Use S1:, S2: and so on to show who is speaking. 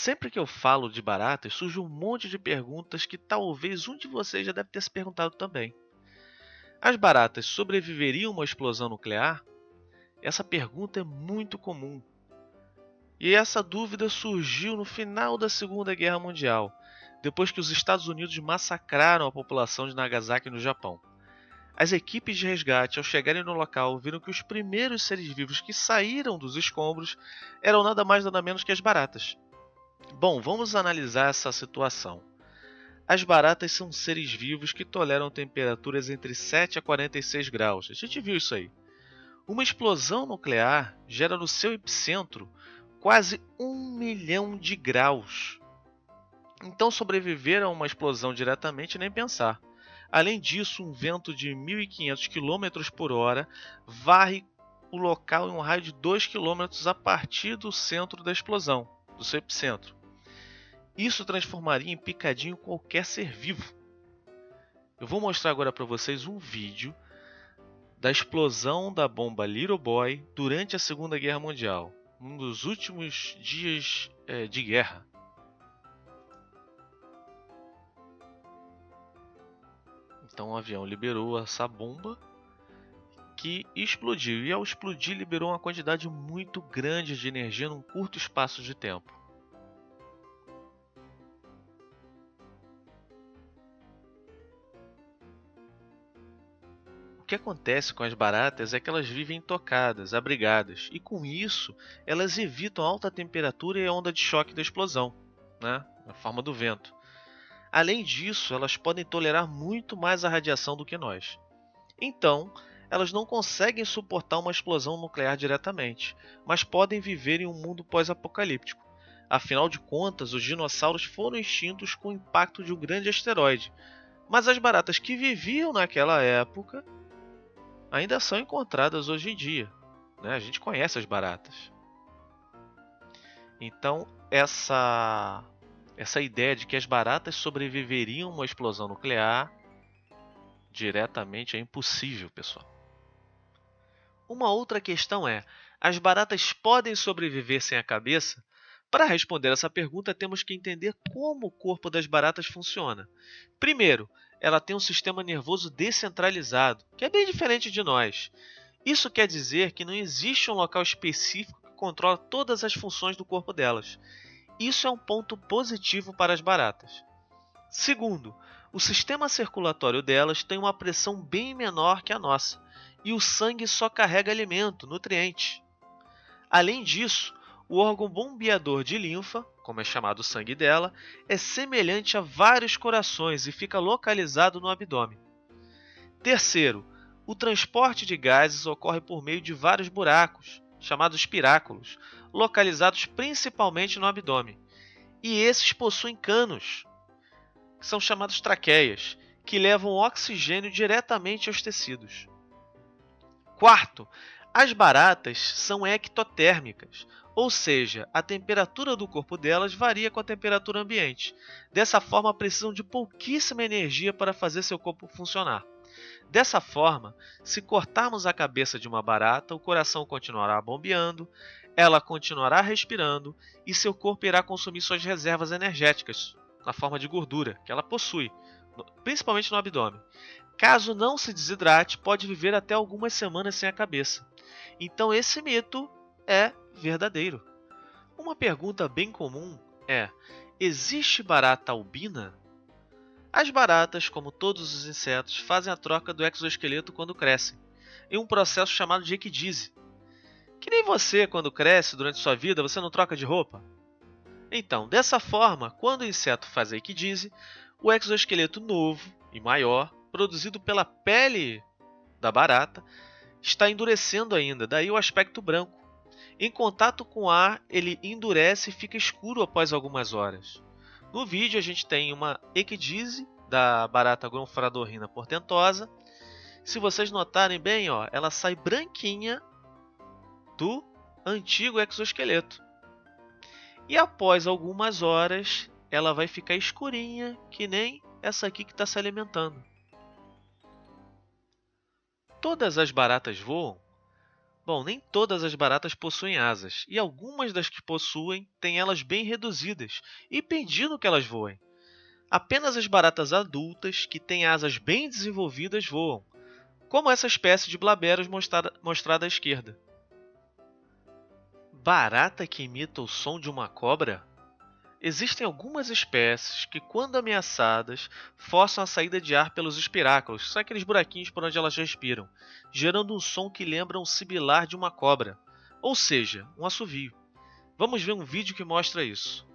S1: Sempre que eu falo de baratas, surge um monte de perguntas que talvez um de vocês já deve ter se perguntado também. As baratas sobreviveriam a uma explosão nuclear? Essa pergunta é muito comum. E essa dúvida surgiu no final da Segunda Guerra Mundial, depois que os Estados Unidos massacraram a população de Nagasaki no Japão. As equipes de resgate, ao chegarem no local, viram que os primeiros seres vivos que saíram dos escombros eram nada mais nada menos que as baratas. Bom, vamos analisar essa situação. As baratas são seres vivos que toleram temperaturas entre 7 a 46 graus. A gente viu isso aí. Uma explosão nuclear gera no seu epicentro quase 1 milhão de graus. Então sobreviver a uma explosão diretamente nem pensar. Além disso, um vento de 1.500 km por hora varre o local em um raio de 2 km a partir do centro da explosão, do seu epicentro. Isso transformaria em picadinho qualquer ser vivo. Eu vou mostrar agora para vocês um vídeo da explosão da bomba Little Boy durante a Segunda Guerra Mundial, um dos últimos dias de guerra. Então o avião liberou essa bomba que explodiu, e ao explodir liberou uma quantidade muito grande de energia num curto espaço de tempo. O que acontece com as baratas é que elas vivem tocadas, abrigadas, e com isso elas evitam a alta temperatura e a onda de choque da explosão, na forma do vento. Além disso, elas podem tolerar muito mais a radiação do que nós. Então, elas não conseguem suportar uma explosão nuclear diretamente, mas podem viver em um mundo pós-apocalíptico. Afinal de contas, os dinossauros foram extintos com o impacto de um grande asteroide, mas as baratas que viviam naquela época ainda são encontradas hoje em dia. A gente conhece as baratas. Então, essa ideia de que as baratas sobreviveriam a uma explosão nuclear diretamente é impossível, pessoal. Uma outra questão é: as baratas podem sobreviver sem a cabeça? Para responder essa pergunta, temos que entender como o corpo das baratas funciona. Primeiro, ela tem um sistema nervoso descentralizado, que é bem diferente de nós. Isso quer dizer que não existe um local específico que controla todas as funções do corpo delas. Isso é um ponto positivo para as baratas. Segundo, o sistema circulatório delas tem uma pressão bem menor que a nossa, e o sangue só carrega alimento, nutrientes. Além disso, o órgão bombeador de linfa, como é chamado o sangue dela, é semelhante a vários corações e fica localizado no abdômen. Terceiro, o transporte de gases ocorre por meio de vários buracos, chamados piráculos, localizados principalmente no abdômen. E esses possuem canos, que são chamados traqueias, que levam oxigênio diretamente aos tecidos. Quarto, as baratas são ectotérmicas, ou seja, a temperatura do corpo delas varia com a temperatura ambiente. Dessa forma, precisam de pouquíssima energia para fazer seu corpo funcionar. Dessa forma, se cortarmos a cabeça de uma barata, o coração continuará bombeando, ela continuará respirando e seu corpo irá consumir suas reservas energéticas, na forma de gordura, que ela possui, principalmente no abdômen. Caso não se desidrate, pode viver até algumas semanas sem a cabeça. Então esse mito é verdadeiro. Uma pergunta bem comum é: existe barata albina? As baratas, como todos os insetos, fazem a troca do exoesqueleto quando crescem, em um processo chamado de ecdise. Que nem você, quando cresce durante sua vida, você não troca de roupa? Então, dessa forma, quando o inseto faz a ecdise, o exoesqueleto novo e maior, produzido pela pele da barata, está endurecendo ainda, daí o aspecto branco. Em contato com o ar, ele endurece e fica escuro após algumas horas. No vídeo a gente tem uma ecdise da barata Gonfradorrhina portentosa. Se vocês notarem bem, ela sai branquinha do antigo exoesqueleto. E após algumas horas, ela vai ficar escurinha, que nem essa aqui que está se alimentando. Todas as baratas voam? Bom, nem todas as baratas possuem asas, e algumas das que possuem têm elas bem reduzidas, impedindo que elas voem. Apenas as baratas adultas, que têm asas bem desenvolvidas, voam, como essa espécie de blaberos mostrada à esquerda. Barata que imita o som de uma cobra? Existem algumas espécies que, quando ameaçadas, forçam a saída de ar pelos espiráculos, são aqueles buraquinhos por onde elas respiram, gerando um som que lembra um sibilar de uma cobra, ou seja, um assovio. Vamos ver um vídeo que mostra isso.